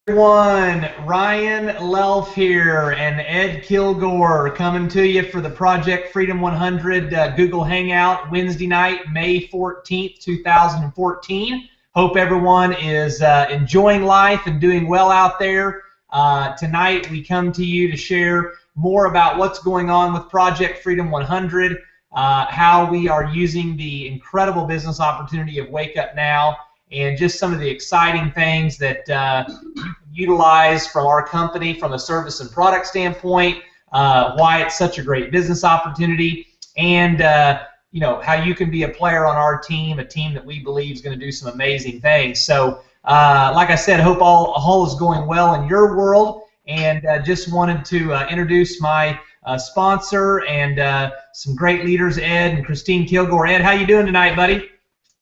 Everyone, Ryan Lelf here and Ed Kilgore coming to you for the Project Freedom 100 Google Hangout Wednesday night, May 14th, 2014. Hope everyone is enjoying life and doing well out there. Tonight we come to you to share more about what's going on with Project Freedom 100, how we are using the incredible business opportunity of Wake Up Now, and just some of the exciting things that you can utilize from our company from a service and product standpoint, why it's such a great business opportunity, and you know, how you can be a player on our team, a team that we believe is going to do some amazing things. So, like I said, hope all is going well in your world, and just wanted to introduce my sponsor and some great leaders, Ed and Christine Kilgore. Ed, how you doing tonight, buddy?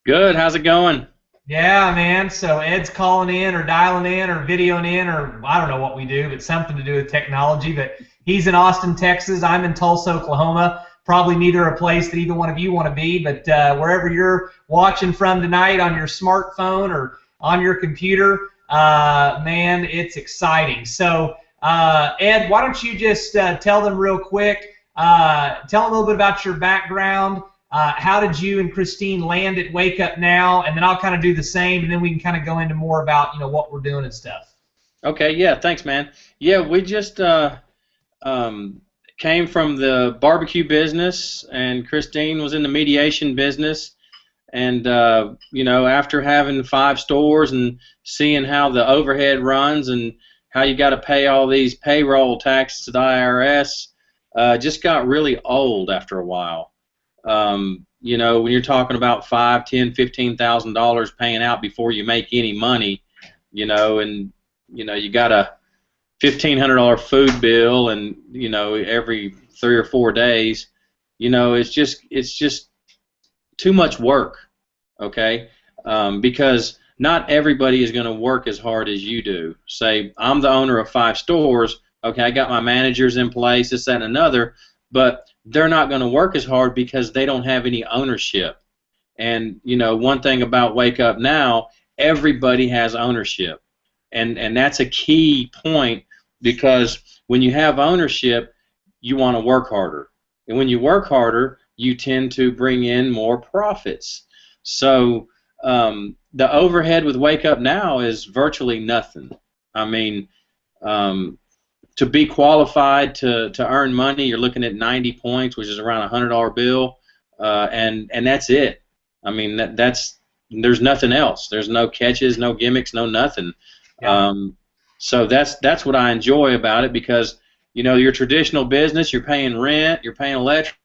Good. How's it going? Yeah, man. So Ed's calling in or dialing in or videoing in, or I don't know what we do, but something to do with technology. But he's in Austin, Texas. I'm in Tulsa, Oklahoma. Probably neither a place that either one of you want to be, but wherever you're watching from tonight on your smartphone or on your computer, man, it's exciting. So Ed, why don't you just tell them real quick, tell them a little bit about your background. How did you and Christine land at Wake Up Now? And then I'll kind of do the same, and then we can kind of go into more about, you know, what we're doing and stuff. Okay, yeah, thanks, man. Yeah, we just came from the barbecue business, and Christine was in the mediation business. And, you know, after having 5 stores and seeing how the overhead runs and how you got to pay all these payroll taxes to the IRS, just got really old after a while. You know, when you're talking about $5,000, $10,000, $15,000 paying out before you make any money, you know, and you know you got a $1,500 food bill, and you know every 3 or 4 days, you know, it's just too much work, okay? Because not everybody is going to work as hard as you do. Say I'm the owner of 5 stores, okay, I got my managers in place, this, that, and another, but they're not going to work as hard because they don't have any ownership. And you know, one thing about Wake Up Now, everybody has ownership, and that's a key point, because when you have ownership, you want to work harder, and when you work harder, you tend to bring in more profits. So the overhead with Wake Up Now is virtually nothing. I mean, to be qualified to earn money, you're looking at 90 points, which is around a $100 bill, and that's it. I mean, there's nothing else. There's no catches, no gimmicks, no nothing. Yeah. So that's what I enjoy about it, because you know, your traditional business, you're paying rent, you're paying electric,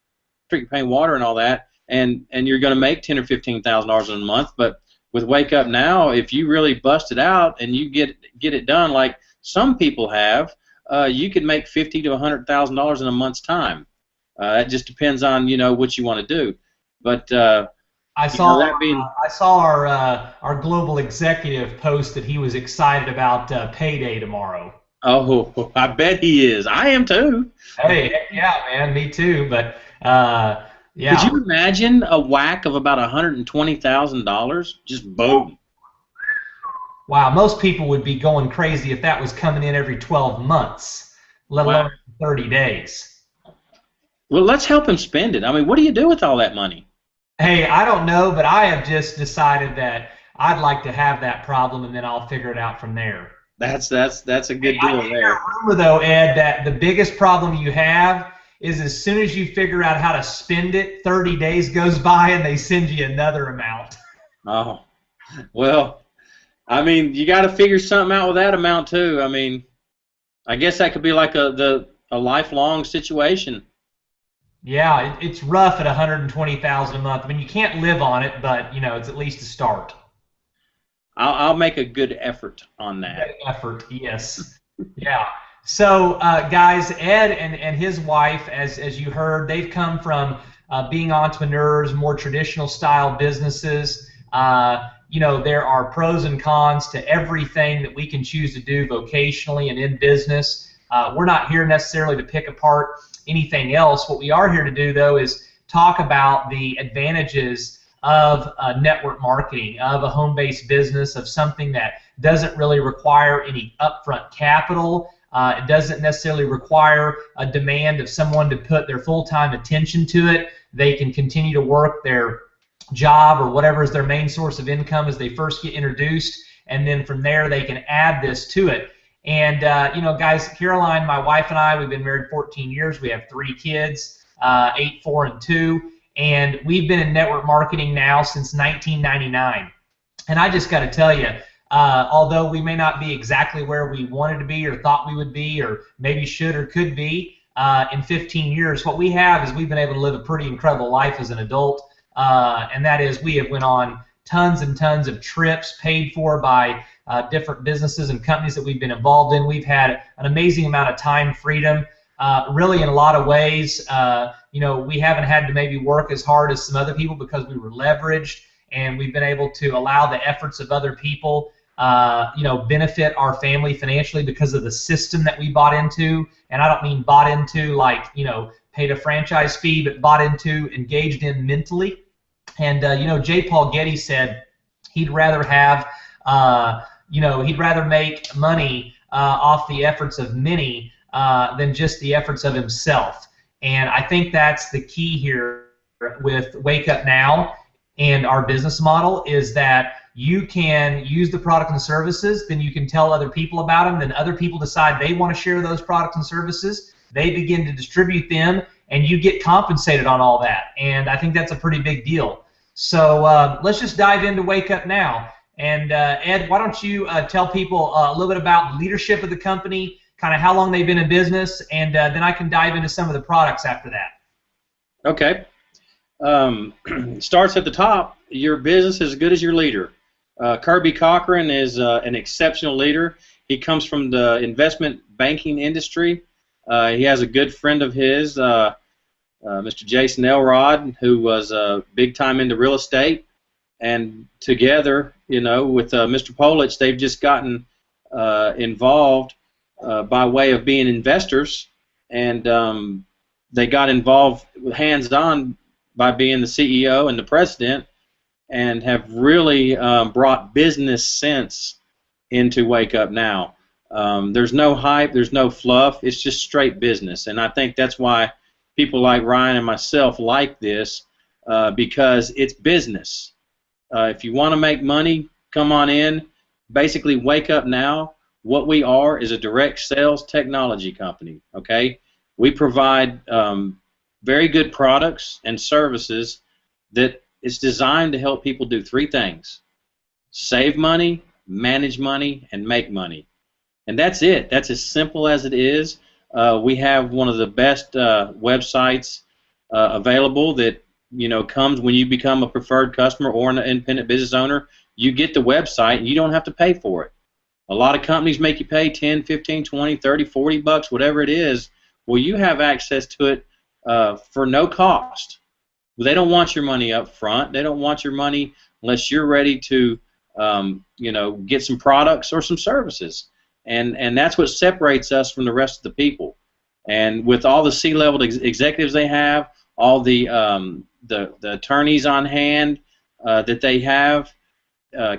you're paying water, and all that, and you're going to make $10,000 or $15,000 in a month. But with Wake Up Now, if you really bust it out and you get it done, like some people have. You could make $50,000 to $100,000 in a month's time. That just depends on, you know, what you want to do. But I saw our global executive post that he was excited about Payday tomorrow. Oh, I bet he is. I am too. Hey, yeah, man, me too. But yeah. Could you imagine a whack of about $120,000? Just boom. Wow, most people would be going crazy if that was coming in every 12 months, let alone 30 days. Well, let's help him spend it. I mean, what do you do with all that money? Hey, I don't know, but I have just decided that I'd like to have that problem, and then I'll figure it out from there. That's a good deal there. Remember, though, Ed, that the biggest problem you have is as soon as you figure out how to spend it, 30 days goes by and they send you another amount. Oh, well, I mean, you got to figure something out with that amount too. I mean, I guess that could be like a lifelong situation. Yeah, it's rough at $120,000 a month. I mean, you can't live on it, but you know, it's at least a start. I'll make a good effort on that. Good effort, yes. Yeah. So, guys, Ed and his wife, as you heard, they've come from being entrepreneurs, more traditional style businesses. You know, there are pros and cons to everything that we can choose to do vocationally and in business. We're not here necessarily to pick apart anything else. What we are here to do, though, is talk about the advantages of network marketing, of a home-based business, of something that doesn't really require any upfront capital. It doesn't necessarily require a demand of someone to put their full-time attention to it. They can continue to work their job or whatever is their main source of income as they first get introduced, and then from there they can add this to it. And you know, guys, Caroline, my wife and I, we've been married 14 years. We have 3 kids, 8, 4, and 2, and we've been in network marketing now since 1999. And I just got to tell you, although we may not be exactly where we wanted to be or thought we would be or maybe should or could be in 15 years, what we have is we've been able to live a pretty incredible life as an adult. And that is, we have went on tons and tons of trips paid for by different businesses and companies that we've been involved in. We've had an amazing amount of time freedom. Really, in a lot of ways, you know, we haven't had to maybe work as hard as some other people because we were leveraged, and we've been able to allow the efforts of other people, you know, benefit our family financially because of the system that we bought into. And I don't mean bought into like, you know, paid a franchise fee, but bought into, engaged in mentally. And you know, J. Paul Getty said he'd rather have, you know, he'd rather make money off the efforts of many than just the efforts of himself. And I think that's the key here with Wake Up Now and our business model, is that you can use the product and services, then you can tell other people about them, then other people decide they want to share those products and services, they begin to distribute them, and you get compensated on all that. And I think that's a pretty big deal. So let's just dive into Wake Up Now. And Ed, why don't you tell people a little bit about the leadership of the company, kind of how long they've been in business, and then I can dive into some of the products after that. Okay. Starts at the top. Your business is as good as your leader. Kirby Cochran is an exceptional leader. He comes from the investment banking industry. He has a good friend of his, Mr. Jason Elrod, who was big time into real estate, and together, you know, with Mr. Polich, they've just gotten involved by way of being investors, and they got involved hands-on by being the CEO and the president, and have really brought business sense into Wake Up Now. There's no hype, there's no fluff, it's just straight business, and I think that's why people like Ryan and myself like this, because it's business. If you want to make money, come on in. Basically, Wake Up Now, what we are is a direct sales technology company, okay? We provide very good products and services that is designed to help people do 3 things: save money, manage money, and make money. And that's it. That's as simple as it is. We have one of the best websites available that, you know, comes when you become a preferred customer or an independent business owner. You get the website and you don't have to pay for it. A lot of companies make you pay 10, 15, 20, 30, 40 bucks, whatever it is. Well, you have access to it for no cost. They don't want your money up front. They don't want your money unless you're ready to, you know, get some products or some services. And that's what separates us from the rest of the people. And with all the C-level executives they have, all the attorneys on hand that they have,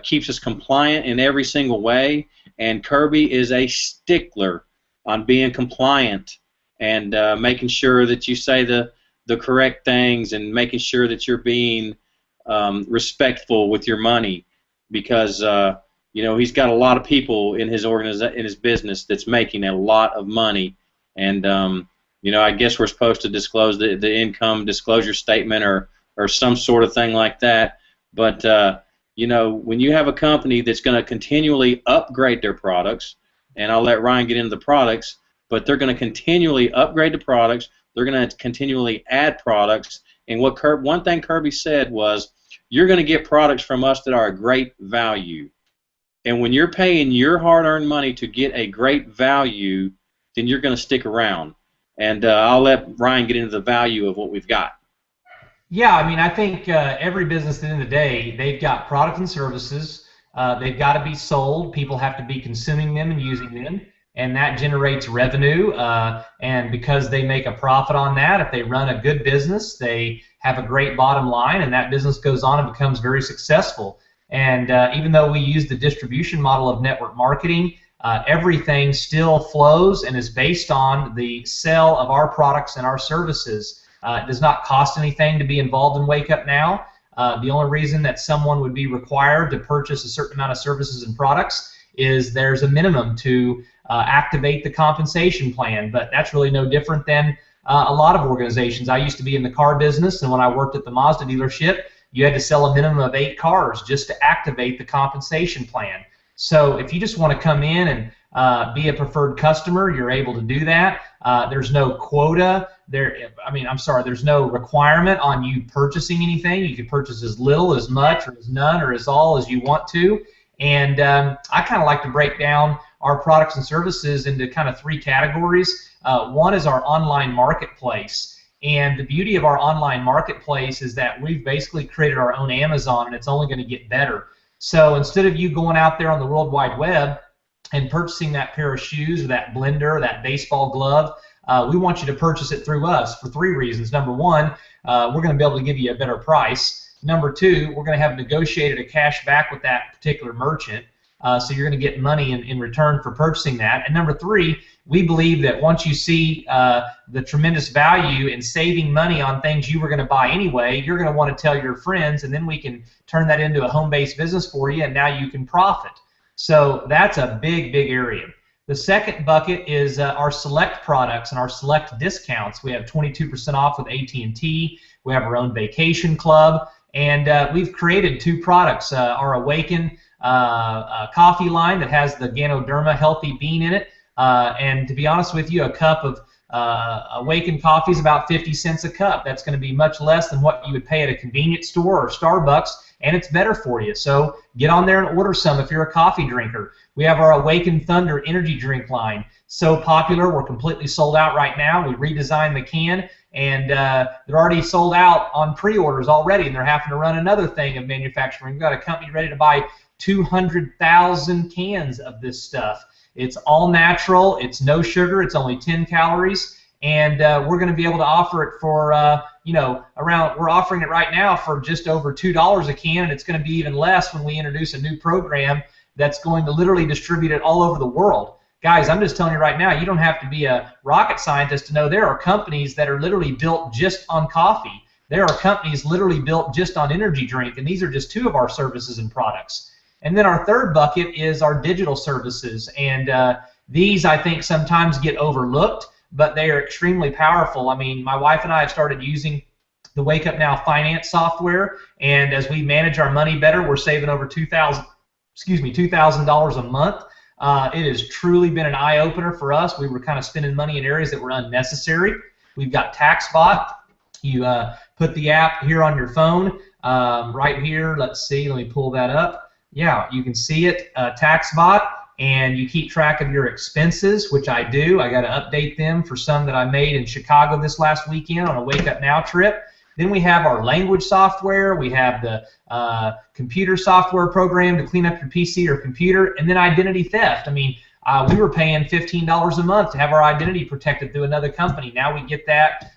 keeps us compliant in every single way. And Kirby is a stickler on being compliant and making sure that you say the correct things and making sure that you're being respectful with your money, because you know, he's got a lot of people in his in his business that's making a lot of money, and you know, I guess we're supposed to disclose the income disclosure statement or some sort of thing like that. But you know, when you have a company that's going to continually upgrade their products, and I'll let Ryan get into the products, but they're going to continually upgrade the products. They're going to continually add products. And one thing Kirby said was, you're going to get products from us that are a great value. And when you're paying your hard-earned money to get a great value, then you're going to stick around. And I'll let Ryan get into the value of what we've got. Yeah, I mean, I think every business at the end of the day, they've got products and services. They've got to be sold. People have to be consuming them and using them, and that generates revenue. And because they make a profit on that, if they run a good business, they have a great bottom line, and that business goes on and becomes very successful. And even though we use the distribution model of network marketing, everything still flows and is based on the sale of our products and our services. It does not cost anything to be involved in Wake Up Now. The only reason that someone would be required to purchase a certain amount of services and products is there's a minimum to activate the compensation plan, but that's really no different than a lot of organizations. I used to be in the car business, and when I worked at the Mazda dealership, you had to sell a minimum of 8 cars just to activate the compensation plan. So if you just want to come in and be a preferred customer, you're able to do that. There's no quota. There's no requirement on you purchasing anything. You can purchase as little, as much, or as none, or as all as you want to. And I kind of like to break down our products and services into kind of 3 categories. One is our online marketplace. And the beauty of our online marketplace is that we've basically created our own Amazon, and it's only going to get better. So instead of you going out there on the World Wide Web and purchasing that pair of shoes or that blender or that baseball glove, we want you to purchase it through us for 3 reasons. Number 1, we're going to be able to give you a better price. Number 2, we're going to have negotiated a cash back with that particular merchant. So you're going to get money in return for purchasing that. And number 3, we believe that once you see the tremendous value in saving money on things you were going to buy anyway, you're going to want to tell your friends, and then we can turn that into a home-based business for you, and now you can profit. So that's a big, big area. The second bucket is our select products and our select discounts. We have 22% off with AT&T. We have our own vacation club, and we've created 2 products, our Awaken coffee line that has the Ganoderma healthy bean in it, and to be honest with you, a cup of Awaken coffee is about 50 cents a cup. That's going to be much less than what you would pay at a convenience store or Starbucks, and it's better for you. So get on there and order some if you're a coffee drinker. We have our Awaken Thunder energy drink line. So popular, we're completely sold out right now. We redesigned the can, and they're already sold out on pre-orders already, and they're having to run another thing of manufacturing. We've got a company ready to buy 200,000 cans of this stuff. It's all natural, it's no sugar, it's only 10 calories, and we're going to be able to offer it for, we're offering it right now for just over $2 a can, and it's going to be even less when we introduce a new program that's going to literally distribute it all over the world. Guys, I'm just telling you right now, you don't have to be a rocket scientist to know there are companies that are literally built just on coffee. There are companies literally built just on energy drink, and these are just 2 of our services and products. And then our third bucket is our digital services, and these I think sometimes get overlooked, but they are extremely powerful. I mean, my wife and I have started using the Wake Up Now finance software, and as we manage our money better, we're saving over $2,000 a month. It has truly been an eye-opener for us. We were kind of spending money in areas that were unnecessary. We've got TaxBot. You put the app here on your phone, right here. Let's see. Let me pull that up. Yeah, you can see it, TaxBot, and you keep track of your expenses, which I do. I got to update them for some that I made in Chicago this last weekend on a Wake Up Now trip. Then we have our language software. We have the computer software program to clean up your PC or computer, and then identity theft. I mean, we were paying $15 a month to have our identity protected through another company. Now we get that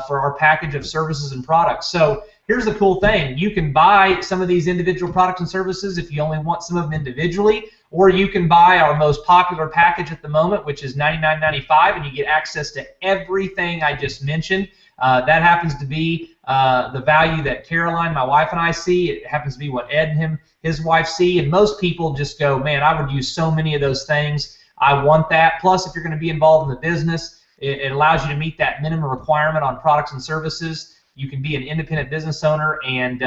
for our package of services and products. So here's the cool thing. You can buy some of these individual products and services if you only want some of them individually, or you can buy our most popular package at the moment, which is $99.95, and you get access to everything I just mentioned. That happens to be the value that Caroline, my wife, and I see. It happens to be what Ed and his wife see, and most people just go, man, I would use so many of those things. I want that. Plus, if you're going to be involved in the business, it allows you to meet that minimum requirement on products and services. You can be an independent business owner and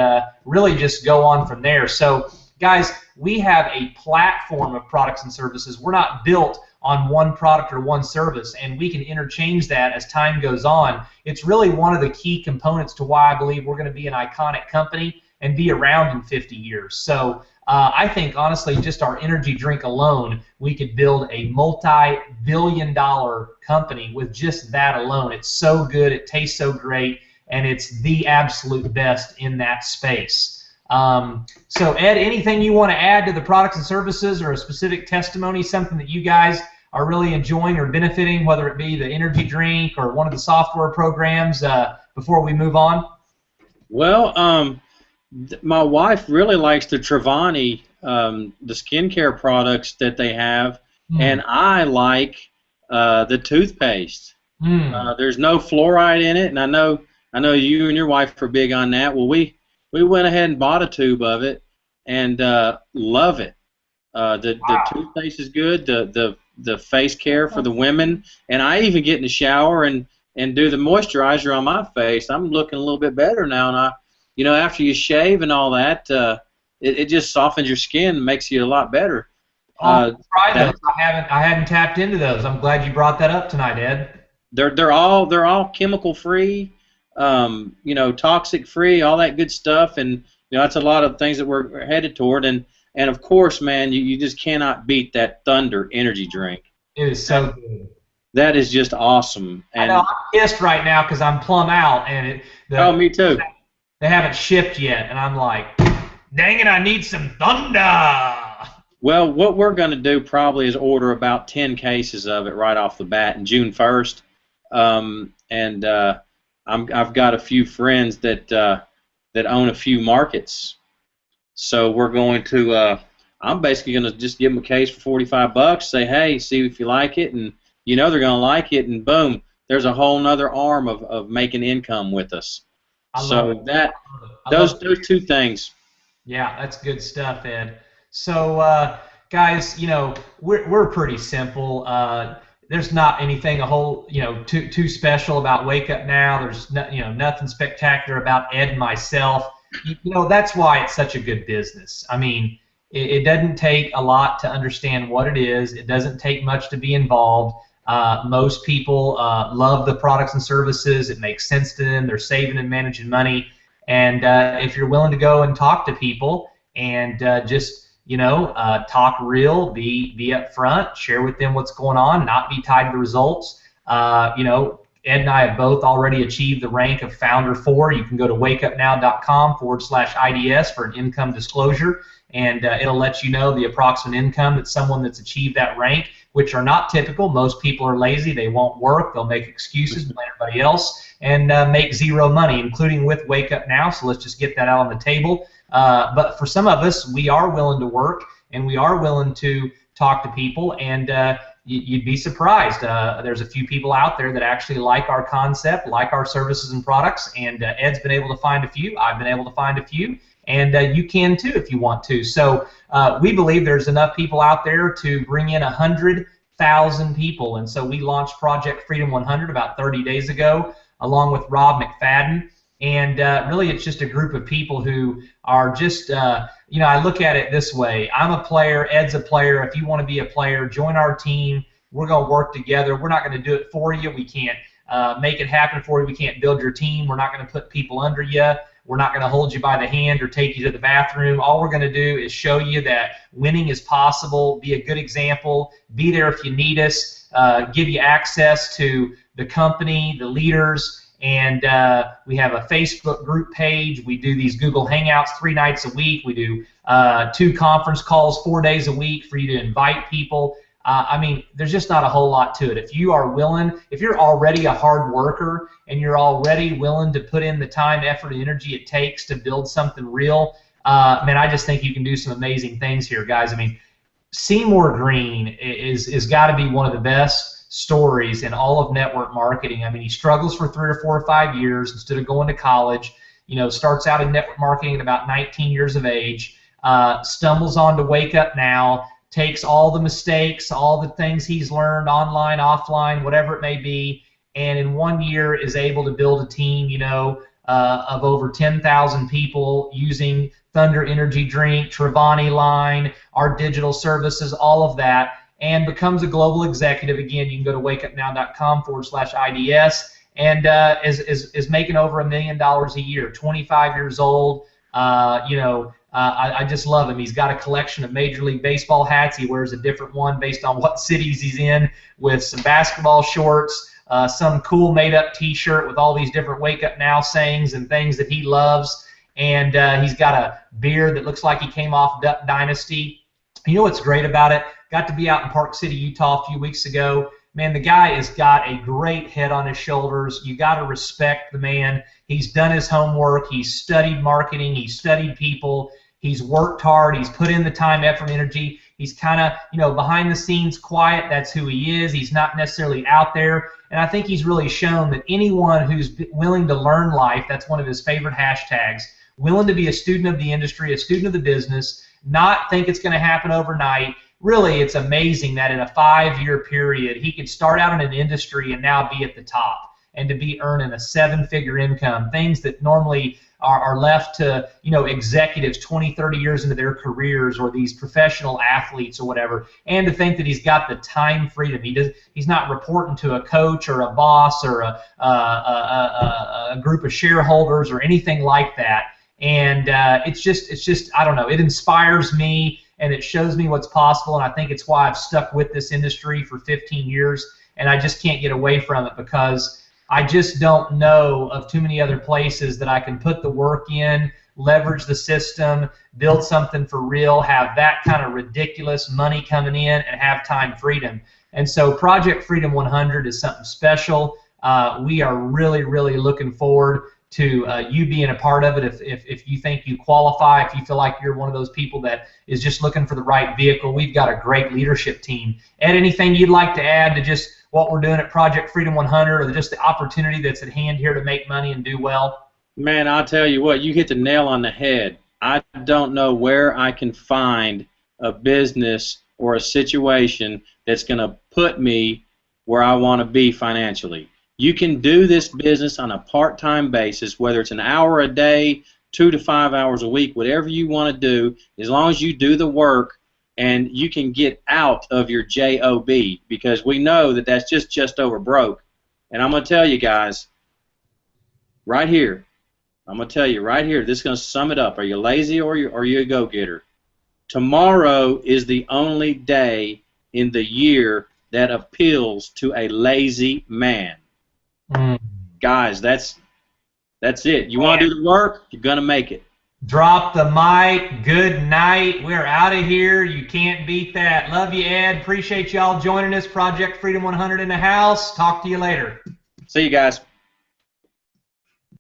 really just go on from there. So, guys, we have a platform of products and services. We're not built on one product or one service, and we can interchange that as time goes on. It's really one of the key components to why I believe we're going to be an iconic company and be around in 50 years. So I think, honestly, just our energy drink alone, we could build a multi-billion-dollar company with just that alone. It's so good, it tastes so great, and it's the absolute best in that space. So, Ed, anything you want to add to the products and services, or a specific testimony, something that you guys are really enjoying or benefiting, whether it be the energy drink or one of the software programs, before we move on? Well, My wife really likes the Trevani, the skincare products that they have, Mm. and I like the toothpaste. Mm. There's no fluoride in it, and I know you and your wife are big on that. Well, we went ahead and bought a tube of it, and love it. The Wow. toothpaste is good. The face care for the women, and I even get in the shower and do the moisturizer on my face. I'm looking a little bit better now, and after you shave and all that, it just softens your skin, and makes you a lot better. I'll Uh, try those. that I hadn't tapped into those. I'm glad you brought that up tonight, Ed. they're all chemical free, toxic free, all that good stuff, and that's a lot of things that we're headed toward, and of course, man, you just cannot beat that Thunder energy drink. It is That so good. that is just awesome, I know and I'm pissed right now because I'm plumb out and oh, me too. they haven't shipped yet, and I'm like, dang it, I need some Thunder. Well, what we're going to do probably is order about 10 cases of it right off the bat in June 1st. And I've got a few friends that own a few markets. So we're going to, I'm basically going to just give them a case for $45, say, hey, see if you like it, and they're going to like it, and boom, there's a whole nother arm of making income with us. I love it. So that I love those two things. Yeah, that's good stuff, Ed. So, guys, we're pretty simple. There's not anything too special about Wake Up Now. There's nothing spectacular about Ed and myself. That's why it's such a good business. I mean, it doesn't take a lot to understand what it is. It doesn't take much to be involved. Most people love the products and services. It makes sense to them. They're saving and managing money. And if you're willing to go and talk to people and just talk real, be upfront, share with them what's going on, not be tied to the results. Ed and I have both already achieved the rank of Founder 4. You can go to wakeupnow.com/IDS for an income disclosure, and it'll let you know the approximate income that someone that's achieved that rank, which are not typical. Most people are lazy. They won't work. They'll make excuses, blame everybody else, and make zero money, including with Wake Up Now. So let's just get that out on the table. But for some of us, we are willing to work, and we are willing to talk to people, and you'd be surprised. There's a few people out there that actually like our concept, like our services and products, and Ed's been able to find a few. I've been able to find a few, and you can too if you want to. So we believe there's enough people out there to bring in 100,000 people, and so we launched Project Freedom 100 about 30 days ago, along with Rob McFadden. And really, it's just a group of people who are just, I look at it this way. I'm a player. Ed's a player. If you want to be a player, join our team. We're going to work together. We're not going to do it for you. We can't make it happen for you. We can't build your team. We're not going to put people under you. We're not going to hold you by the hand or take you to the bathroom. All we're going to do is show you that winning is possible, be a good example, be there if you need us, give you access to the company, the leaders, and we have a Facebook group page. We do these Google Hangouts 3 nights a week. We do 2 conference calls 4 days a week for you to invite people. I mean, there's just not a whole lot to it. If you are willing, if you're already a hard worker and you're already willing to put in the time, effort, and energy it takes to build something real, man, I just think you can do some amazing things here, guys. I mean, Seymour Green is got to be one of the best stories in all of network marketing. I mean, he struggles for 3 or 4 or 5 years instead of going to college. Starts out in network marketing at about 19 years of age, stumbles on to Wake Up Now, takes all the mistakes, all the things he's learned online, offline, whatever it may be, and in 1 year is able to build a team, of over 10,000 people using Thunder Energy Drink, Trevani line, our digital services, all of that, and becomes a global executive. Again, you can go to wakeupnow.com/IDS, and is making over $1 million a year. 25 years old. I just love him. He's got a collection of Major League Baseball hats. He wears a different one based on what cities he's in, with some basketball shorts, some cool made-up T-shirt with all these different Wake Up Now sayings and things that he loves, and he's got a beard that looks like he came off Duck Dynasty. You know what's great about it? Got to be out in Park City, Utah a few weeks ago. man, the guy has got a great head on his shoulders. You got to respect the man. He's done his homework. He's studied marketing. He's studied people. He's worked hard. He's put in the time, effort, energy. He's kind of, behind the scenes quiet. That's who he is. He's not necessarily out there. And I think he's really shown that anyone who's willing to learn life, that's one of his favorite hashtags, willing to be a student of the industry, a student of the business, not think it's going to happen overnight. Really, it's amazing that in a 5-year period, he could start out in an industry and now be at the top, and to be earning a 7-figure income, things that normally are left to executives 20, 30 years into their careers, or these professional athletes or whatever, and to think that he's got the time freedom. He's not reporting to a coach or a boss or a group of shareholders or anything like that. And it's just I don't know, it inspires me and it shows me what's possible, and I think it's why I've stuck with this industry for 15 years, and I just can't get away from it, because I just don't know of too many other places that I can put the work in, leverage the system, build something for real, have that kind of ridiculous money coming in, and have time freedom. And so Project Freedom 100 is something special. We are really, really looking forward to you being a part of it. If you think you qualify, if you feel like you're one of those people that is just looking for the right vehicle, we've got a great leadership team. Ed, anything you'd like to add to just what we're doing at Project Freedom 100, or just the opportunity that's at hand here to make money and do well? Man, I'll tell you what, you hit the nail on the head. I don't know where I can find a business or a situation that's going to put me where I want to be financially. You can do this business on a part-time basis, whether it's an hour a day, 2 to 5 hours a week, whatever you want to do, as long as you do the work and you can get out of your job, because we know that that's just over broke. And I'm going to tell you guys right here, this is going to sum it up. Are you lazy or are you a go-getter? Tomorrow is the only day in the year that appeals to a lazy man. Guys, that's it. You want to do the work, you're going to make it. Drop the mic. Good night. We're out of here. You can't beat that. Love you, Ed. Appreciate y'all joining us. Project Freedom 100 in the house. Talk to you later. See you guys.